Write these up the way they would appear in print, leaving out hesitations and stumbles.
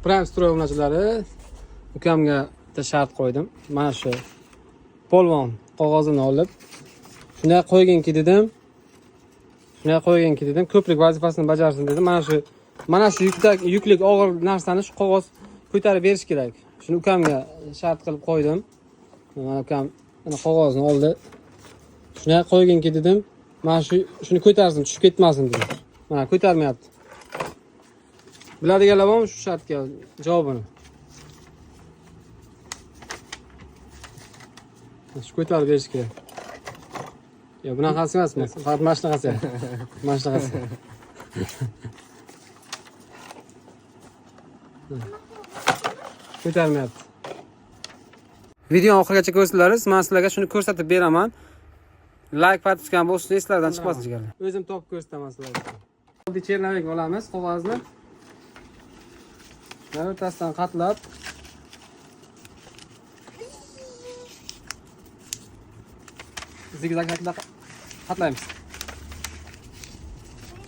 Prime Stroy o'rnatuvchilari ukamga shart qo'ydim. Mana shu polvon qog'ozini olib shunday qo'yginki dedim. Ko'prik vazifasini bajarsin dedim. Mana shu yuklik og'ir narsani shu qog'oz ko'tarib berish kerak. Shuni ukamga shart qilib qo'ydim. Mana ukam mana qog'ozni oldi. Shunday qo'yginki dedim. Mana shuni ko'tarsin, tushib ketmasin dedim. Mana ko'tarmayapti. Biladiganlar bormi shu shartga javobini? Shu ko'tarib berish kerak. Yo, bunaqasi emasmi? Faqat mana shunaqasi. Mana shunaqasi. Ko'tarmayapti. Video oxirigacha ko'rsalaringiz, men sizlarga shuni ko'rsatib beraman. Like patishgan bo'lsa, eslardan chiqmasin jigarlar. O'zim topib ko'rsataman sizlarga. Oddiy chernovik olamiz, qog'ozni. O'rtasidan qatlab zigzag shaklda qatlaymiz.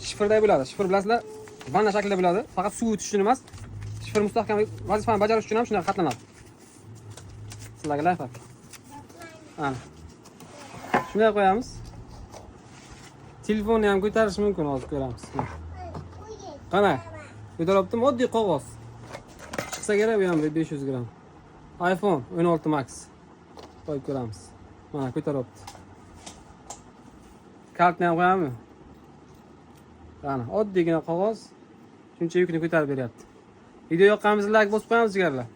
Shifrday bo'ladi. Shifr bilasizlar, vanna shaklida bo'ladi. Faqat suv o'tish uchun emas, shifr mustahkam vazifani bajarish uchun ham shunday qatlanadi. Sizlarga layfak. Ana. Shunday qo'yamiz. Telefonni ham ko'tarish mumkin, hozir ko'ramiz. Qana? Ko'taribdim, oddiy qog'oz. Chiqsa kerak bu ham 500 gram. iPhone 16 Max. Qo'yib ko'ramiz. Mana ko'taribdi. Kaltni ham qo'yamiz. Qani, oddiygina qog'oz shuncha yukni ko'tarib beryapti. Video yoqqanimizda like bosib qo'yamiz jigarlar.